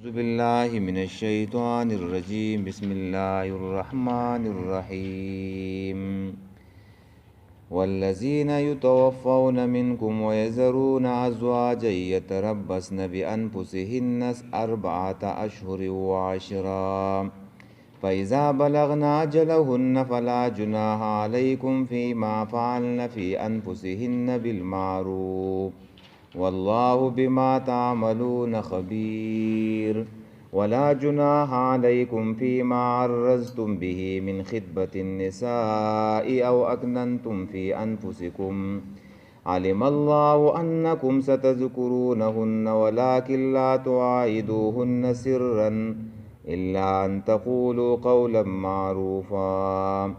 أعوذ بالله من الشيطان الرجيم بسم الله الرحمن الرحيم والذين يتوفون منكم ويذرون أزواجا يتربصن بأنفسهن 4 أشهر وعشرا فإذا بلغن أجلهن فلا جناح عليكم فيما فعلن في أنفسهن بالمعروف والله بما تعملون خبير ولا جناح عليكم فيما عرضتم به من خطبة النساء أو أكننتم في أنفسكم علم الله أنكم ستذكرونهن ولكن لا تواعدوهن سرا إلا أن تقولوا قولا معروفا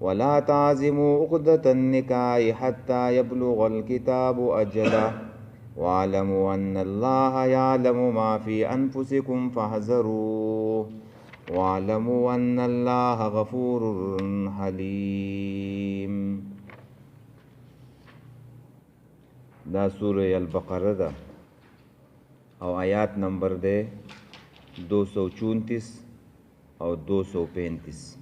ولا تعزموا عقدة النكاح حتى يبلغ الكتاب أجله واعلموا أن الله يعلم ما في أنفسكم فاحذروه واعلموا أن الله غفور حليم. دا سورة البقرة دا او آیات نمبر دے 234 او 235.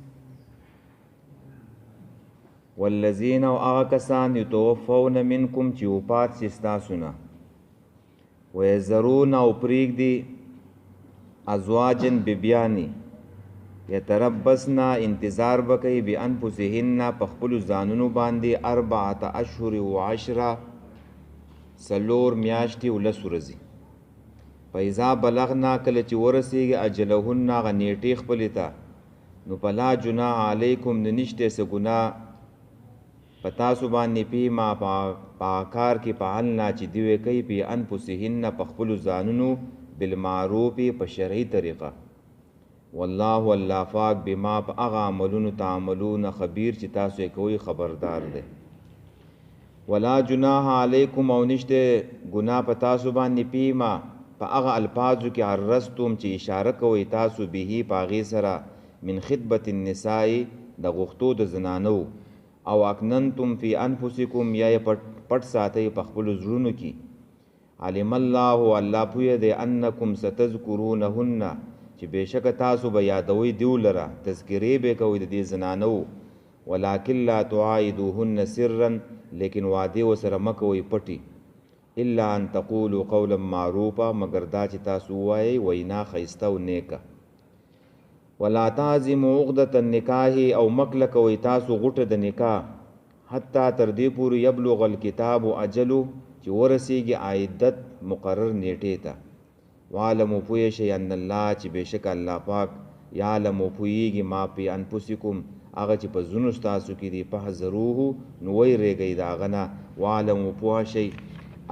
والذین او آغا کسان یتوفون منکم چی وفات شستاسونا ویذرون او پریگ دی ازواجن ببیانی یتربصنا انتظار بکی بی انفسهن پخپلو زانونو باندی 4 اشهر و 10 سلور میاشتی و لسو رزی فیضا بلغنا کل چی ورسیگی اجلهن آغا نیٹی خپلیتا نو پلا جناح علیکم ننشتے سے گناہ پتاسو باندې پی ما پاکار کی پالنا چې دیوی کوي پی انفسهن پخپلو زانونو بالمعروف په شرعي طریقه والله الله پاک بما هغه عملونو تعملون خبیر چې تاسو یې کوي خبردار دی. ولا جناح علیکم او نشته ګناه پتاسو باندې پی ما په هغه الفاظو کې عرضتم چې اشاره کوي تاسو به پاغي سره من خطبه النساء د غختو د زنانو او اکننتم فی انفسکم یا پټ ساتي په خپل زړونو کې علم الله الله پوی دی انکم ستذکرونهن چې بشک تاسو به یادوي دیو لره تذکرې به کوي د دې زنانو ولکن لا تعایدوهن سرا لیکن وعده وسره مکوي پټي الا ان تقولوا قولا معروفا مگر دا چې تاسو وایي وینا خیسته او نیکه ولا تعزموا عقدة النکاح او مکل کوي تاسو غټه د نکاح حتی تر دې پورې یبلغ الکتاب اجلو چې ورسیږي عیدت مقرر نیټې ته وعلموا پوه شئ ان الله چې بشک الله پاک یعلم پوهیږي ما پی انفسکم هغه چې په زونو تاسو کې دی فحذروه نو وی ریږي دا غنه وعلموا پوه شئ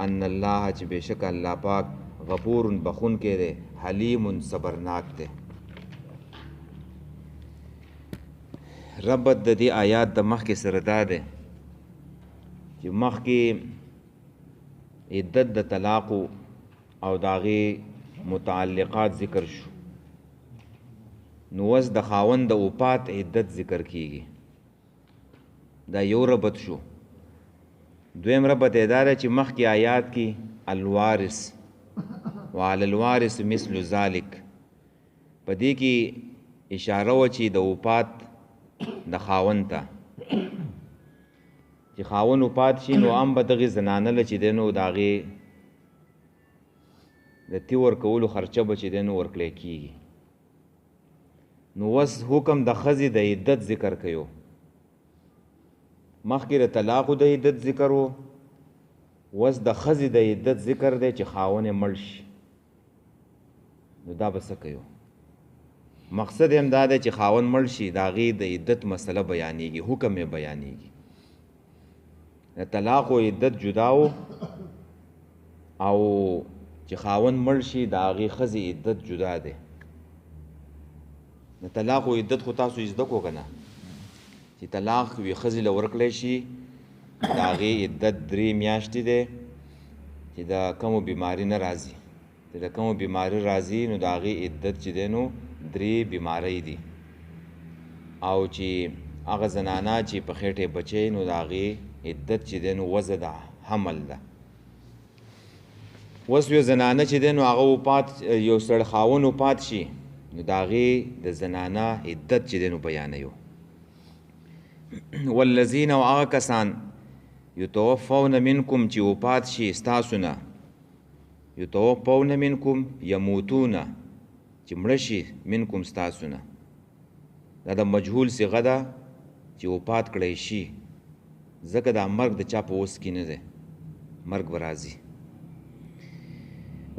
ان الله چې بشک الله پاک غفور بخون کې دی حلیم صبرناک دی. ربط د دې آیات د مخ کې سره دا ده چې مخ کې عدت د طلاق او داغي متعلقات ذکر شو نو وس د خاوند د وفات عدت ذکر کیږي دا یو ربط شو. دویم ربط اداره چې مخ کې آیات کې الوارث وعلى الوارث مثل ذلك په دې کې اشاره و چې د وفات د خاون ته چې خاون وفات شي نو ام به دغه زنانه له چې دنو داغه د تیور کولو خرچه به چې دنو ورکړی کیږي. نو وس حکم د خزي د عدت ذکر کيو مخکې د طلاق د عدت ذکر وو وس د خزي د عدت ذکر دی چې خاون مړ شي نو دا به څه کوي مقصد هم دا دی چې خاون مړ شي د هغې د عدت مسله بیانېږي حکم یې بیانېږي. د طلاق و عدت جدا و او چې خاون مړ شي د هغې ښځې عدت جدا دی. د طلاق و عدت خو تاسو زده کو که نه چې طلاق وي ښځې له ورکړی شي د هغې عدت 3 میاشتې دی چې د کمو بیماري نه راځي چې د کمو بیماري راځي نو د هغې عدت چې دی نو 3 بیماری دي او چې هغه زنانه چې په خېټه بچي نو د هغې عدت چې دی نو وضع د حمل ده. اوس یو زنانه چې دی نو هغه وفات یو سړی خاوند وفات شي نو د هغې د زنانه عدت چې دی نو بیانوي والذین او هغه کسان یتوفون منکم چې وفات شي ستاسو نه یتوفون منکم یموتون چې مړه شي منکم ستاسو نه دا د مجهول صیغه ده چې وفات کړی شي ځکه دا مرګ د چا په وس کې نه دی مرګ به راځي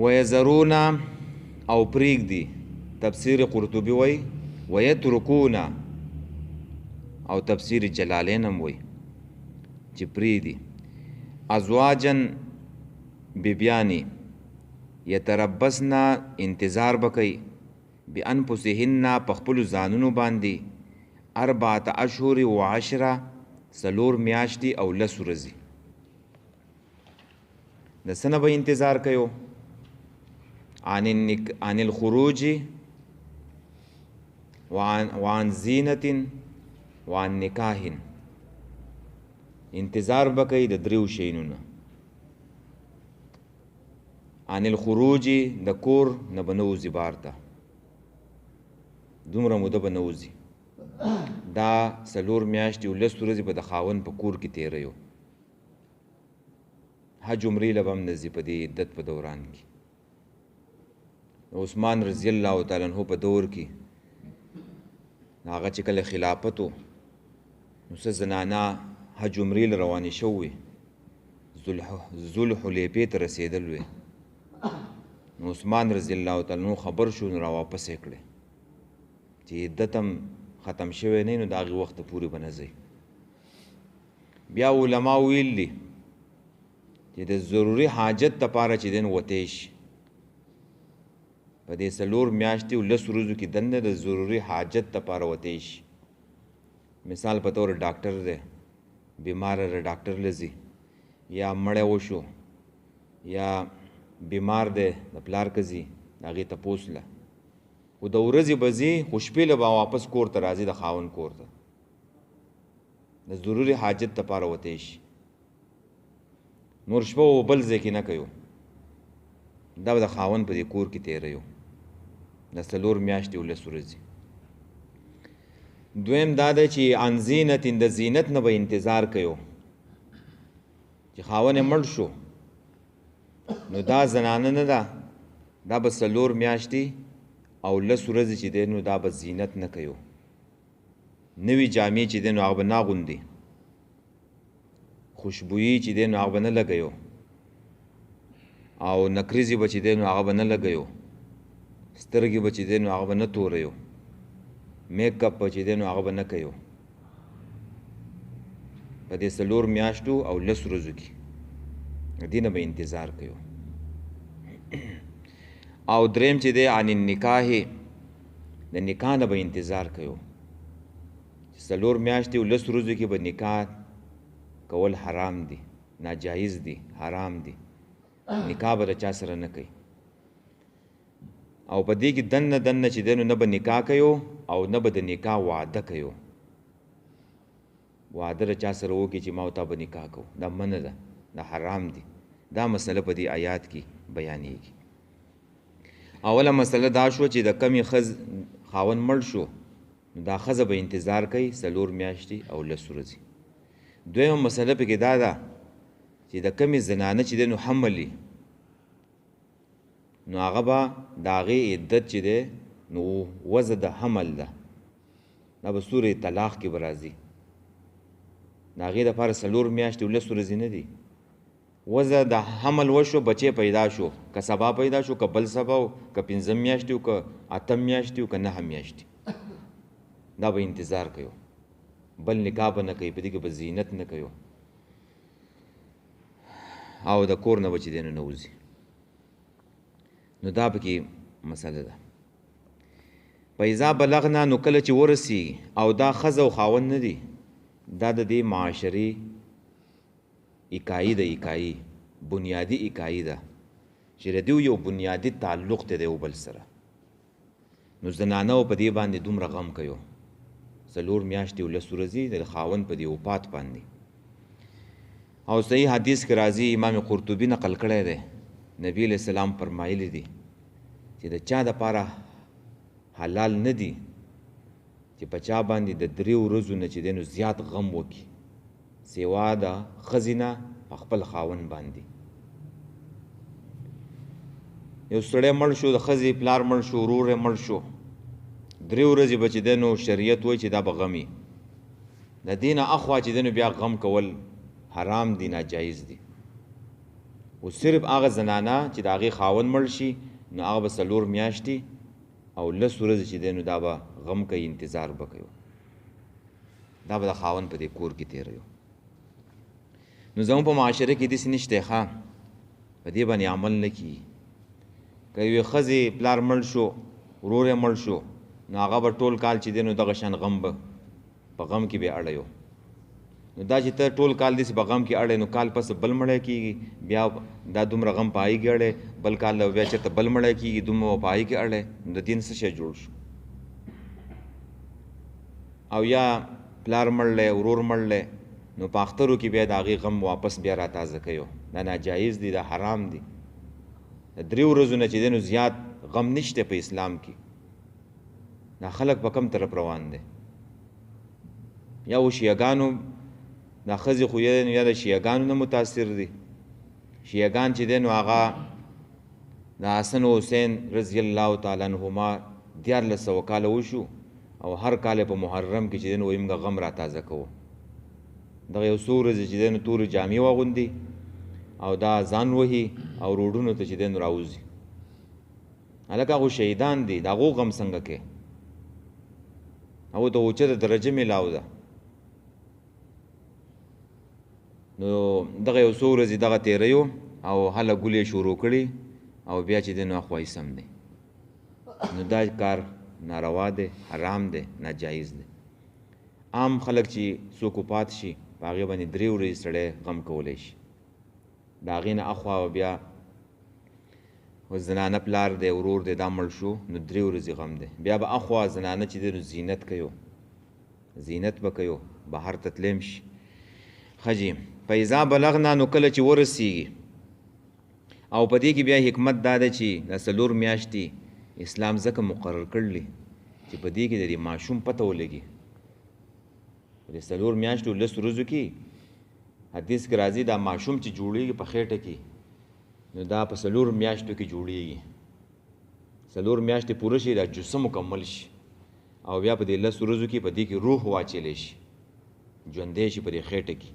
ویذرون او پرېږدي تفسیر قرطبي وایي ویترکون او تفسیر جلالین هم وایي چې پرېږدي ازواجن بیبیانې یتربصن انتظار به کوي بانفسهن په خپلو ځانونو باندې 4 اشهر و 10 څلور میاشتې او 10 ورځې د څه نه به انتظار کوي عن الخروج وعن زینة وعن نکاح انتظار به کوي د 3 شیانو نه عن الخروج د کور نه به نه وځي بار ته دومره موده به نه وځي دا 4 میاشتې او 10 ورځې به د خاوند په کور کې تېروي حج عمرې له به هم نه ځي په دې عدت په دوران کې عثمان رضی الله تعالی عنہ په دور کې هغه چې کله خلافت و نو څه زنانه حج عمرې له روانې شوې ذوالحلیفې ته رسېدل وې نو عثمان رضی الله تعالی عنہ خبر شو نو را واپس یې کړې چې عدت هم ختم شوی نه نو د هغې وخته پورې به نه ځئ بیا علما ویل دي چې د ضروري حاجت دپاره چې دی نو وتی شي په دې 4 میاشتې او 10 ورځو کې دننه د ضروري حاجت دپاره وتی شي مثال په طور ډاکټر دی بیمار ډاکټر لځي یا مړی وشو یا بیمار دی د پلار که ځي د هغې تپوس له خو د ورځې به ځي خو شپې له به واپس کور ته راځي د خاوند کور ته د ضروري حاجت دپاره وتی شي نور شپه و بل ځای کې نه کوي دا به د خاوند په دې کور کې تېروي د 4 میاشتې او 10 ورځې دویم دا دی چې عن زینت د زینت نه به انتظار کوي چې خاوند یې مړ شو نو دا زنانه نه ده دا به 4 میاشتې او 10 ورځې چې دی نو دا به زینت نه کوي نوي جامې چې دی نو هغه به نه اغوندي خوشبویي چې دی نو هغه به نه لګوي او نکریزي به چې دی نو هغه به نه لګوي سترګې به چې دی نو هغه به نه توروي میک اپ به چې دی نو هغه به نه کوي په دې 4 میاشتو او 10 ورځو کې دې نه به انتظار کوي او دریم چې دی عن النکاح د نکاح نه به انتظار کوي 4 میاشتې او 10 ورځو کې به نکاح کول حرام دي ناجایز دي حرام دي نکاح به د چا سره نه کوي او په دې کې دننه چې دی نو نه به نکاح کوي او نه به د نکاح وعده کوي وعده د چا سره وکړي چې ما او تا به نکاح کوو دا منع ده دا حرام دي دا مسله په دې آیات کې بیانېږي اوله مسله دا شو چې د کمې خاوند مړ شو نو دا ښځه به انتظار کوي 4 میاشتې او 10 ورځې دویمه مسله پکې دا ده چې د کمې زنانه چې دی نو حملي نو هغه به د هغې عدت چې دی نو وضع د حمل ده دا به سورې طلاق کې به راځي د هغې دپاره 4 میاشتې او 10 ورځې نه دي وضع د حمل وشو بچی پیدا شو که سبا پیدا شو که بل سبا و که 15 میاشتې و که 8 میاشتې و که 9 میاشتې دا به انتظار کوي بل نکاح به نه کوي په دې کې به زینت نه کوي او د کور نه به چې دی نو نه وځي نو دا پکې مسله ده فاذا بلغنا نو کله چې ورسیږي او دا ښځه او خاوند نه دي دا د دې معاشري اکایي ده اکایي بنیادي اکایي ده چې د دوی یو بنیادي تعلق دی د یو بل سره نو زنانه په دې باندې دومره غم کوي 4 میاشتې او 10 ورځې د خاوند په دې وفات باندې او صحیح حدیث کې راځي امام قرطبي نقل کړی دی نبی علیہ السلام فرمایلی دي چې د چا دپاره حلال نه دي چې په چا باندې د 3 ورځو نه چې دی نو زیات غم وکړي سوا د ښځې نه په خپل خاوند باندې. یو سړی مړ شو، د ښځې پلار مړ شو، ورور یې مړ شو، 3 ورځې به چې دی نو شریعت وایي چې دا به غم وي. د دې نه اخوا چې دی نو بیا غم کول حرام دي، ناجایز دي. او صرف هغه زنانه چې د هغې خاوند مړ شي نو هغه به 4 میاشتې او 10 ورځې چې دی نو دا به غم کوي، انتظار به کوي، دا به د خاوند په دې کور کې تېروي. نو زموږ په معاشره کې داسې نشته ښه په دې باندې عمل نه کیږي. که یوې ښځې پلار مړ شو، ورور یې مړ شو، نو هغه به ټول کال چې دی نو دغه شان غم به په غم کې به اړی. نو دا چې ته ټول کال داسې په غم کې اړی نو کال پس بل مړی کېږي، بیا دا دومره غم په هغې کې اړی، بل کال بیا چېرته بل مړی کېږي، دومره په هغې کې اړی. نو د دین څه شی جوړ شو؟ او یا پلار مړلی، ورور مړلی، نو په اخترو کې بیا د هغې غم واپس بیا را تازه کوي. دا ناجایز دی، دا حرام دی. د 3 ورځو نه چې دی نو زیات غم نشته په اسلام کې. دا خلک په کم طرف روان دی؟ یا و شیعګانو دا ښځې خو یا د شیعګانو نه متاثر دي. شیعګان چې دی نو هغه د حسن و حسین رضی الله تعالی عنهما 1400 کاله وشو او هر کال په محرم کې چې دی نو وایي موږ غم را تازه کوو. دغه یو څو ورځې چې دی نو تورې جامې واغوندي او دا ځان وهي او روډونو ته چې دی نو راوځي. هلکه هغو شهیدان دي، د هغو غم څنګه کوې؟ هغو ته اوچته درجه میلاو ده. نو دغه یو څو ورځې دغه تېریو او هله ګلې شروع کړي او بیا چې دی نو اخوایي سم دی. نو دا کار ناروا دی، حرام دی، ناجایز دی. عام خلک چې څوک وفات شي په هغې باندې 3 ورځې سړی غم کولی شي. د هغې نه اخوا بیا زنانه پلار دی، ورور دی، دا مړ شو نو 3 ورځې غم دی. بیا به اخوا زنانه چې دی نو زینت کوي، زینت به کوي، بهر ته تلیم شي. ښه فاذا بلغنا نو کله چې ورسیږي. او په دې کې بیا حکمت دا ده چې دا 4 میاشتې اسلام ځکه مقرر کړلي چې په دې کې د دې ماشوم پته ولګي. په دې 4 میاشتو 10 ورځو کې حدیث کې راځي دا ماشوم چې جوړېږي په خېټه کې نو دا په 4 میاشتو کې جوړېږي. 4 میاشتې پوره شي دا جسم مکمل شي او بیا په دې 10 ورځو کې په دې کې روح واچولی شي، ژوندی شي په دې خېټه کې.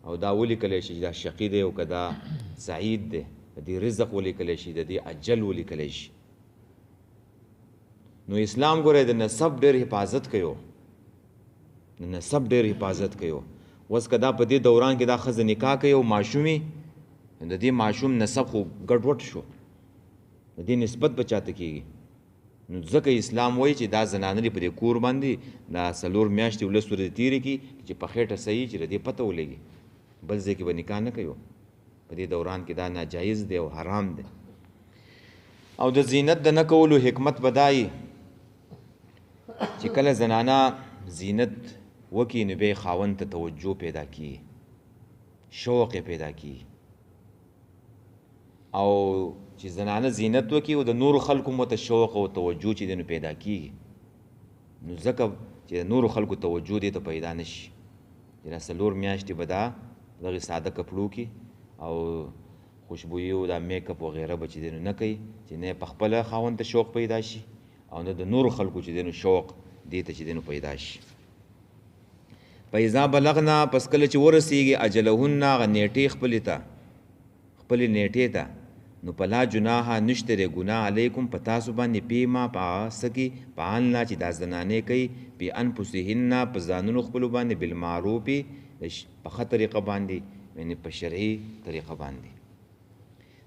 او دا ولیکلی شي چې دا شقي دی او که دا سعید دی، د دې رزق ولیکلی شي، د دې اجل ولیکلی شي. نو اسلام ګوره د نسب ډېر حفاظت کوي، د نسب ډېر حفاظت کوي. اوس که دا په دې دوران کې دا ښځه نکاح کوي او ماشومي، د دې ماشوم نسب خو ګډوډ شو، د دې نسبت به چاته کېږي. نو ځکه اسلام وایي چې دا زنانه دې په دې کور باندې دا 4 میاشتې 10 ورځې تېرې کړي چې په خېټه صحیح چې د دې پته ولګي. بل ځای کې به نکاح نه کوي، په دې دوران کې دا ناجایز دی او حرام دی. او د زینت د نه کولو حکمت به دا وي چې کله زنانه زینت وکړي نو بیا خاوند ته توجه پیدا کیږي، شوق یې پیدا کیږي. او چې زنانه زینت وکړي او د نورو خلکو مته شوق او توجه چې دی نو پیدا کیږي. نو ځکه چې د نورو خلکو توجه دې ته پیدا نه شي چې دا 4 میاشتې به دا دغې ساده کپړو کې او خوشبویي او دا میک اپ وغیره به چې دی نو نه کوي، چې نه په خپله خاوند ته شوق پیدا شي او نه د نورو خلکو چې دی نو شوق دې ته چې دی نو پیدا شي. فاذا بلغنا پس کله چې ورسیږي اجلهن هغه نیټې خپلې ته، خپلې نیټې ته، نو پلا جناح نشته دی ګناه علیکم په تاسو باندې پیما په هغه څه کې فعلنا چې دا زنانې کوي پی انفسهن په ځانونو خپلو باندې بالمعروفې په ښه طریقه باندې، یعنې په شرعي طریقه باندې.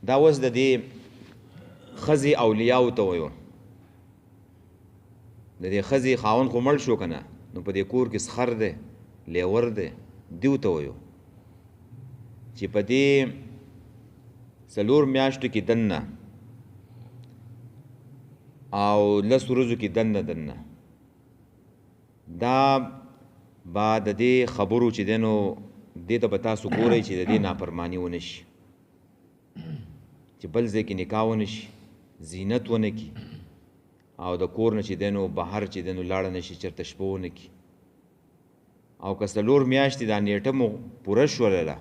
دا اوس د دې ښځې اولیاو ته وایو. د دې ښځې خاوند خو مړ شو که نه، نو په دې کور کې سخر دی، لیور دی، دیو ته وایو چې په دې 4 میاشتو کې دننه او 10 ورځو کې دننه دا با د دې خبرو چې دی نو دې ته به تاسو ګورئ چې د دې نافرماني ونه شي. چې بل ځای کې نکاح ونه شي، زینت ونه کي، او د کور نه چې دی نو بهر چې دی نو لاړه نه شي، چېرته شپه ونه کي. او که 4 میاشتې دا نیټه مو پوره شولله،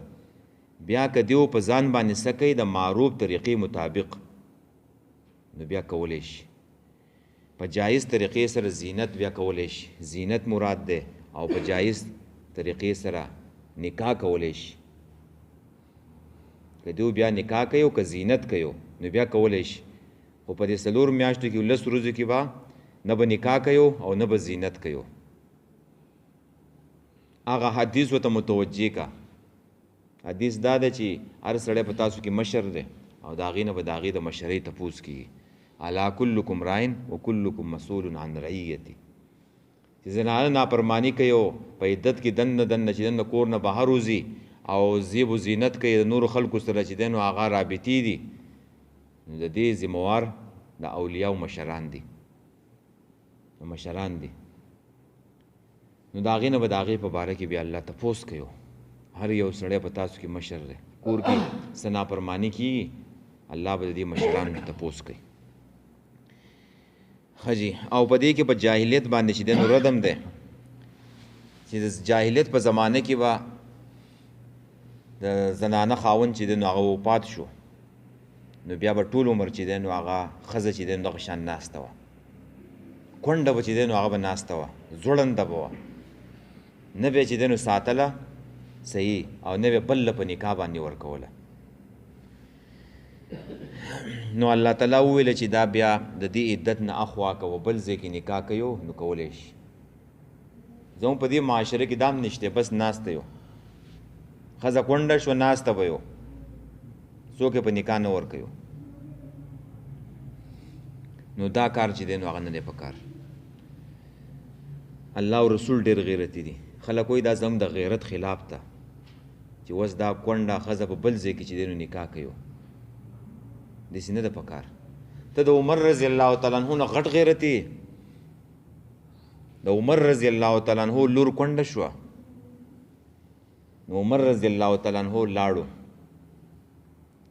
بیا که دیو په ځان باندې څه کوي د معروف طریقې مطابق، نو بیا کولی شي. په جایز طریقې سره زینت بیا کولی شي، زینت مراد دی، او په جایز طریقې سره نکاح کولی شي. که دیو بیا نکاح کوي او که زینت کوي نو بیا کولی شي. خو په دې 4 میاشتو کې 10 ورځو کې به نه به نکاح کوي او نه به زینت کوي. هغه حدیث ورته متوجه کا. حدیث دا ده چې هر سړی په تاسو کې مشر دی او د هغې نه به د هغې د مشرۍ تپوس کېږي. الا کلکم راین و کلکم مسئول عن رعیتی. چې زنانه نافرماني کوي او په عدت کې دننه چې دننه کور نه بهر وځي او زیب و زینت کوي د نورو خلکو سره چې دی نو هغه رابطې دي، نو د دې ذموار د اولیاء و مشران دي. نو د هغې نه به د هغې په باره کې بیا الله تپوس کوي. هر یو سړی په تاسو کې مشر دی، کور کې څه نافرماني کېږي، الله به د دې مشرانو نه تپوس کوي. ښه جي. او په دې کې په جاهلیت باندې چې دی نو ردم دی چې د جاهلیت په زمانه کې به د زنانه خاوند چې دی نو هغه وفات شو، نو بیا به ټول عمر چې دی نو هغه ښځه چې دی نو دغه شان ناسته وه، کونډه به چې دی نو هغه به ناسته وه، ځوړنده به وه، نه به چې دی نو ساتله صحیح، او نه به بل په نکاح باندې ورکوله. نو الله تعالی وویله چې دا بیا د دې عدت نه اخوا که بل ځای کې نکاح کوي نو کولی شي. زموږ په دې معاشره کې دا هم نشته، بس ناسته یو ښځه کونډه شوه ناسته به یو، څوک یې په نکاح نه ورکوي. نو دا کار چې دی نو هغه نه دی پکار. الله او رسول ډېر غیرتي دي. خلک وایي دا زموږ د غیرت خلاف ده چې اوس دا کونډه ښځه په بل ځای کې چې دی نو نکاح کوي. داسې نه ده پکار. ته د عمر رضی الله تعالی عنه نه غټ غیرتي، د عمر رضی الله تعالی عنه لور کونډه شوه، نو عمر رضی الله تعالی عنه لاړو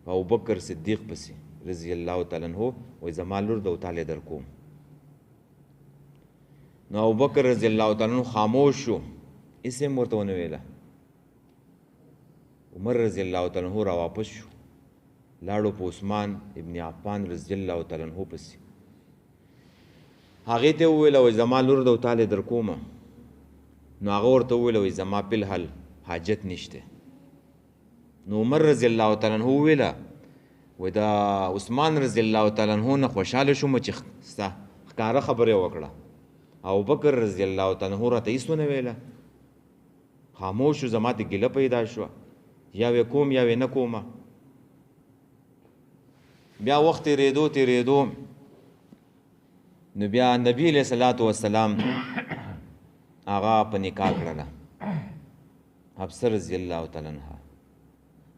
په ابوبکر صدیق پسې رضی الله تعالی عنه، وایي زما لور د وتالی در کوم. نو ابوبکر رضی الله تعالی عنه خاموش شو، هېڅ یې ورته ونه ویله. عمر رضی الله تعالی عنه را واپس شو، لاړو په عثمان ابن عفان رضی الله تعالی عنه پسې. هغې ته وویله وایي زما لور د وتالی در کومه. نو هغه ورته وویله وایي زما بالحل حاجت نشته. نو عمر رضی الله تعالی عنه وویله وایي د عثمان رضی الله تعالی عنه نه خوشحاله شوم چې ستا ښکاره خبره یې وکړه. ابوبکر رضی الله تعالی عنه راته هېڅ ونه ویله، خاموش شو، زما ته ګیله پیدا شوه، یا وې کوم یا وې نه کومه. بیا وخت تیرېدو نو بیا نبی علیہ الصلوۃ والسلام هغه په نکاح کړله حفصه رضی الله تعالی عنها.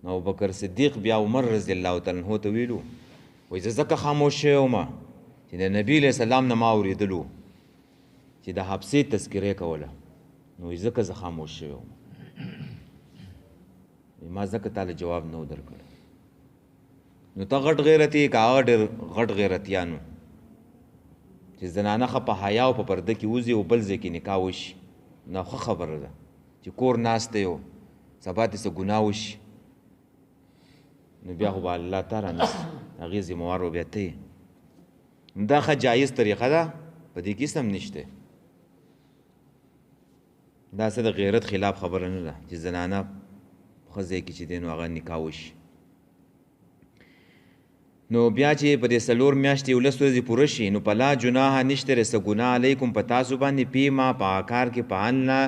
نو ابوبکر صدیق بیا عمر رضی الله تعالی عنه ته ویلو وایي زه ځکه خاموش شوی وم چې د نبی علیہ السلام نه ما اورېدلو چې د حفصې تذکره کوله، نو ځکه زه خاموش شوی وم، ما ځکه تاله جواب نه و درکړی. نو ته غټ غیرتي که هغه ډېر غټ غیرتیانو چې زنانه ښه په حیا او په پرده کې وځي او بل ځای کې نکاح وشي، نو ښه خبره ده چې کور ناسته یو سبا دې څه ګناه وشي، نو بیا خو به الله ته رانیسي، هغې ذموار به بیا ته یې. دا ښه جایز طریقه ده، په دې کې هېڅ هم نشته. دا څه د غیرت خلاف خبره نه ده چې زنانه ښه ځای کې چې دی نو هغه نکاح وشي. نو بیا چې په دې 4 میاشتې 11 ورځې پوره شي، نو فلا جناح نشته څه ګناه علیکم په تاسو باندې فیما په هغه کار کې فعلنا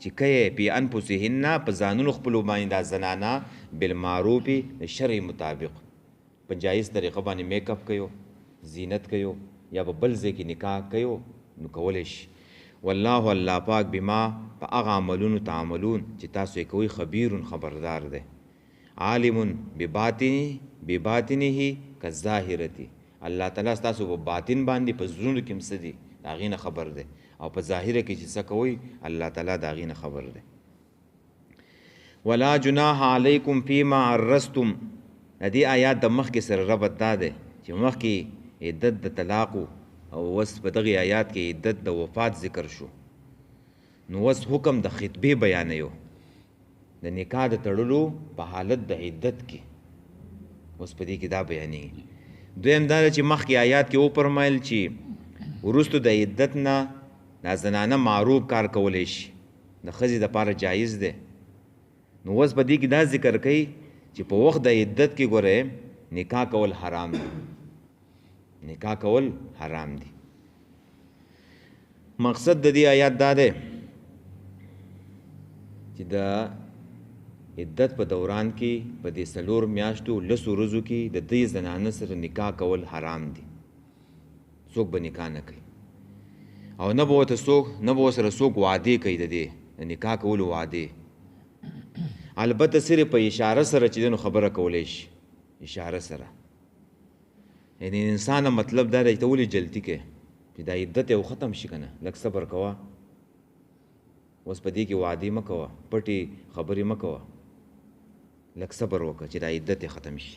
چې کوئ فی انفسهن په ځانونو خپلو باندې دا زنانه بالمعروف د شرع مطابق په جایز طریقه باندې میک اپ کوي، زینت کوي، یا په بل ځای کې نکاح کوي، نو کولی شي. والله الله پاک بما په هغه عملونو تعملون چې تاسو یې کوئ خبیر خبردار دی. عالم بباطنه کالظاهرة، الله تعالی ستاسو په باطن باندې په زړونو کې هم څه دي د هغې نه خبر دی، او په ظاهره کې چې څه کوئ الله تعالی د هغې نه خبر دی. ولا جناح علیکم فیما عرضتم د دې آیات د مخکې سره ربط دا دی چې مخکې عدت د طلاق او اوس په دغې آیات کې عدت د وفات ذکر شو، نو اوس حکم د خطبې بیانوي د نکاح د تړلو په حالت د عدت کې، اوس په دې کې دا بیانېږي. دویم دا ده چې مخکې آیات کې وفرمایل چې وروستو د عدت نه دا زنانه معروف کار کولی شي، د ښځې دپاره جایز دی. نو اوس په دې کې دا ذکر کوي چې په وخت د عدت کې ګوره نکاح کول حرام دی، نکاح کول حرام دی. مقصد د دې آیات دا دی چې د عدت په دوران کې په دې 4 میاشتو 10 ورځو کې د دې زنانه سره نکاح کول حرام دي، څوک به نکاح نه کوي او نه به ورته څوک نه به ورسره څوک وعدې کوي د دې د نکاح کولو وعدې. البته صرف په اشاره سره چې دی نو خبره کولی شي، اشاره سره. یعنی انسان مطلب دا دی چې ته ولې جلدي کوې چې دا عدت یې ختم شي که نه، لږ صبر کوه، اوس په دې کې وعدې مه کوه، پټې خبرې مه کوه، لږ صبر وکړه چې دا عدت یې ختم شي.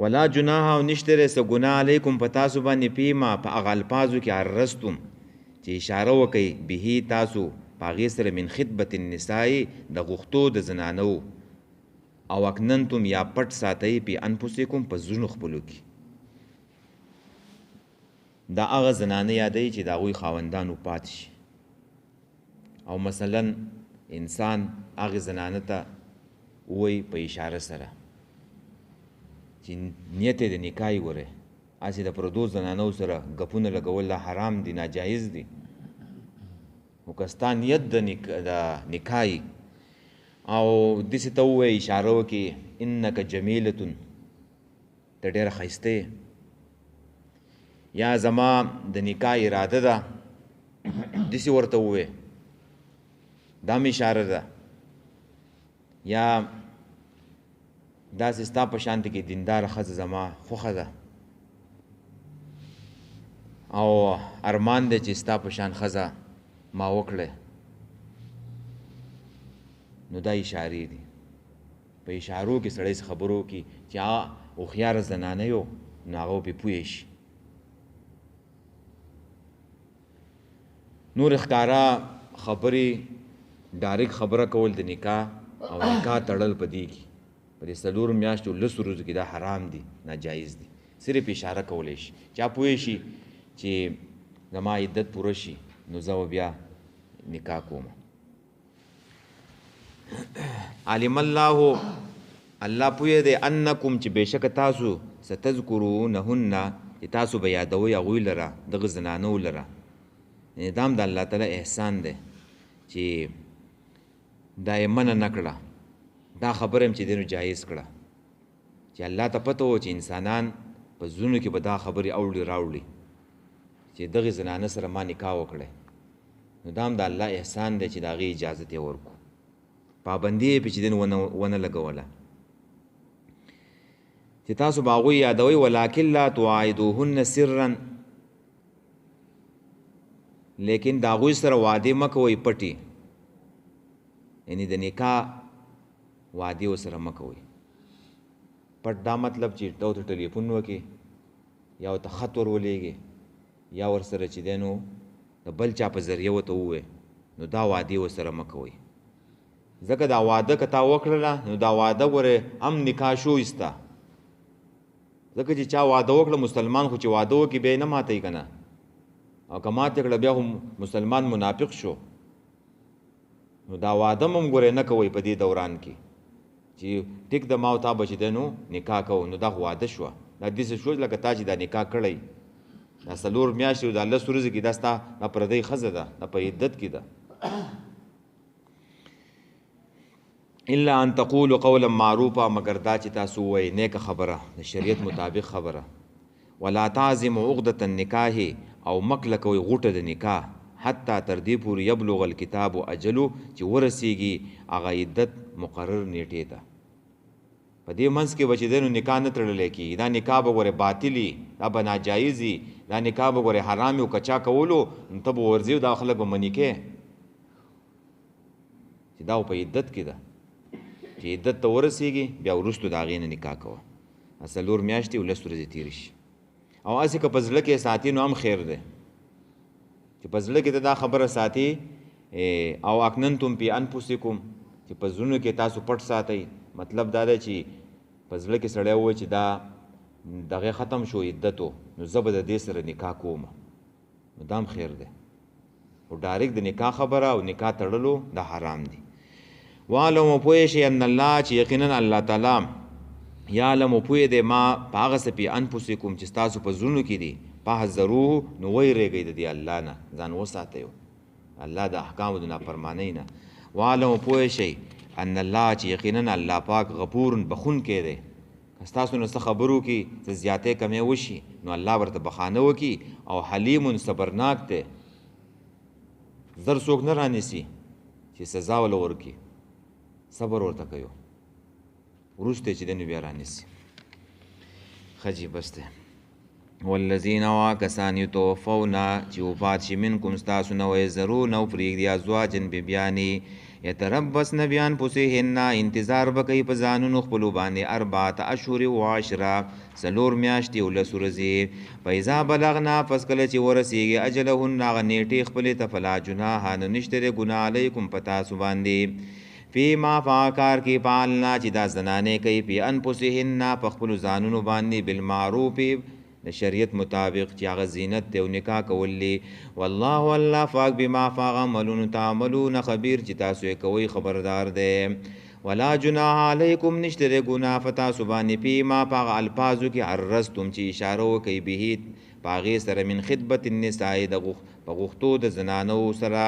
ولا جناح او نشته دی څه ګناه علیکم په تاسو باندې فیما په هغه الفاظو کې عرضتم چې اشاره وکئ به تاسو په هغې سره من خطبة النساء د غوښتو د زنانو او اکننتم یا پټ ساتئ پی انفسکم په زړونو خپلو کې. دا هغه زنانه یادوي چې د هغوی خاوندان وفات شي، او مثلا انسان هغې زنانه ته ووایي په اشاره سره چې نیت یې د نکاح یې ګورئ، هسې د پردو زنانو سره ګپونه لګول دا حرام دي، ناجایز دي. خو که ستا نیت د نکاح او داسې ته ووایي اشاره وکړي انک جمیلتون ته ډېره ښایسته یې، یا زما د نکاح اراده ده داسې ورته ووایې، دا مې اشاره ده. یا داسې ستا په شانته کې دینداره ښځه زما خوښه ده او ارمان دی چې ستا په شان ښځه ما وکړی، نو دا اشارې دي. په اشارو کې سړی څه خبرو کې چې هغه هوښیاره زنانه یو نو هغه پرې پوه شي. نور ښکاره خبرې ډایرکټ خبره کول د نکاح او نکاح تړل په دې کې په دې 4 میاشتو 10 ورځو کې دا حرام دي، ناجایز دي. صرف اشاره کولی شي، چا پوه شي چې زما عدت پوره شي نو زه بیا نکاح کوم. علم الله الله پوه دی انکم چې بېشکه تاسو ستذکرونهن چې تاسو به یادوئ هغوی لره دغه زنانو لره. یعنې دا هم د الله تعالی احسان دی چې دا یې منع نه کړه، دا خبره هم چې دی نو جایز کړه چې الله ته پته و چې انسانان په زړونو کې به دا خبرې اوړي راوړي چې دغې زنانه سره ما نکاح وکړی، نو دا هم د الله احسان دی چې د هغې اجازت یې ورکړو، پابندي یې پې چې دی ونه لګوله چې تاسو به هغوی یادوئ. ولکن لا تواعدوهن سرا، لیکن د هغوی سره وعدې مه کوئ پټې، یعنې د نکاح وعدې ورسره مه کوئ پټ. دا مطلب چې ته ورته ټلیفون وکړې یا ورته خط ور ولېږې یا ورسره چې دی نو د بل چا په ذریعه ورته ووایې، نو دا وعدې ورسره مه کوئ. ځکه دا واده که تا وکړله نو دا واده ګورې هم نکاح شو ایسته، ځکه چې چا واده وکړه مسلمان خو چې واده وکړي بیا یې نه ماتوي که نه، او که ماته کړه بیا خو مسلمان منافق شو. نو دا واده هم ګورې نه کوئ په دې دوران کې چې ټیک د ما او تا به چې دی نو نکاح کوو، نو دا خو واده شوه. دا داسې شو لکه تا چې دا نکاح کړی دا 4 میاشتې دا 10 ورځې کې دا ستا دا پردۍ ښځه ده، دا په عدت کې ده. الا ان تقولوا قولا معروفا، مگر دا چې تاسو ووایئ نیکه خبره د شریعت مطابق خبره. ولا تعزموا عقدة النکاح، او مکله کوئ غوټه د نکاح حتی تر دې پورې یبلغ الکتاب اجلو چې ورسیږي هغه عدت مقرر نیټې ته. په دې منځ کې به چې دی نو نکاح نه تړلی کېږي، دا نکاح به ګورې باطلي، دا به ناجایزي، دا نکاح به ګورې حرام وي او که چا کولو نو ته به ورځې او دا خلک به منې کې چې دا په عدت کې ده. چې عدت ته ورسېږي بیا وروستو د هغې نه نکاح کوه 4 میاشتې او 10 ورځې تېرې شي او هسې که په زړه کې ساتي نو هم خیر دی چې په زړه کې ته دا خبره ساتي او اکننتم فی انفسکم چې په زړونو کې تاسو پټ ساتئ مطلب دا دی چې په زړه کې سړی ووایي چې دا دغه ختم شو عدت نو زه به د دې سره نکاح کوم نو دا هم خیر دی او ډایرکټ د نکاح خبره او نکاح تړلو دا حرام دي وعلموا پوه شئ ان الله چې یقینا الله تعالی یعلم پوه دی ما په هغه څه فی انفسکم چې ستاسو په زړونو کې دي فاحذروه نو ویریږئ د دې الله نه ځان وساتئ الله د احکامو د نافرمانۍ نه وعلموا پوه شئ ان الله چې یقینا الله پاک غفور بخونکی دی که ستاسو نه څه خبرو کې څه زیاتې کمې وشي نو الله ورته بخانه وکړي او حلیم صبرناک دی زر څوک نه رانیسي چې سزا وله ورکړي صبر ورته کوي وروسته چې دی نو بیا رانیسي ښه جي بس دی والذین کسان یتوفون چې وفات شي منکم ستاسو نه ویذرون او پرېږدي ازواجن بیبیانې یتربصن بانفسهن انتظار به کوي په ځانونو خپلو باندې 4 اشهر و 10 څلور میاشتې او 10 ورځې فاذا بلغنا پس کله چې ورسیږي اجلهن هغه نیټې خپلې ته فلا جناح نو نشته دی ګناه علیکم په تاسو باندې فیما فاکار کې پالنا چې دا زنانې کوي فی انفسهن په خپلو ځانونو باندې بالمعروف د شریعت مطابق چې هغه زینت دی او نکاح کول دی والله الله پاک بما فاق عملون تعملون خبیر چې تاسو یې کوئ خبردار دی ولا جناح علیکم نشته دی ګناه په تاسو باندې فیما په هغه الفاظو کې عرضتم چې اشاره وکئ به په هغې سره من خدمت النساء په غوښتو د زنانو سره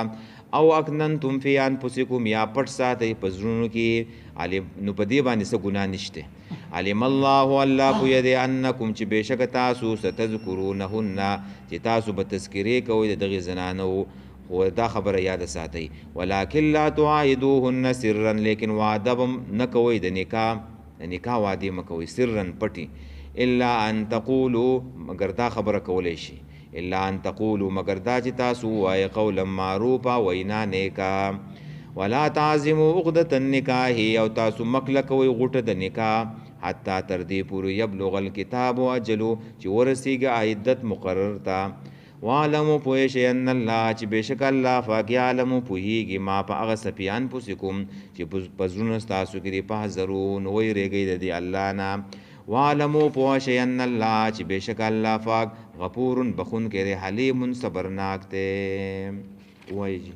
او اکننتم فی انفسکم یا پټ ساتئ په زړونو کې نو په دې باندې څه ګناه نشته علم الله الله پوهه دی انکم چې بېشکه تاسو ستذکرونهن چې تاسو به تذکرې کوئ د دغې زنانو خو دا خبره یاده ساتئ ولکن لا تعاهدوهن سرا لیکن وعده به نه کوئ د نکاح وعدې مه کوئ سرا پټي الا ان تقولوا مگر دا خبره کولی شي الا ان تقولوا مگر دا چې تاسو ووایئ قولا معروفا وینا نیکه ولا تعزموا عقدة النکاح او تاسو مکله کوئ غوټه د نکاح حتی تر دې پورې یبلغ الکتاب اجلو چې ورسیږي عدت مقرر ته وعلموا پوه شئ ان الله چې بېشکه الله پاک یعلمو پوهیږي ما په هغه څه فی انفسکم چې په زړونو ستاسو کې دي فاحذروه نو ویریږئ د دې الله نه وعلموا پوه شئ ان الله چې بېشکه الله پاک غفور بخونکی دی حلیم صبرناک دی وایي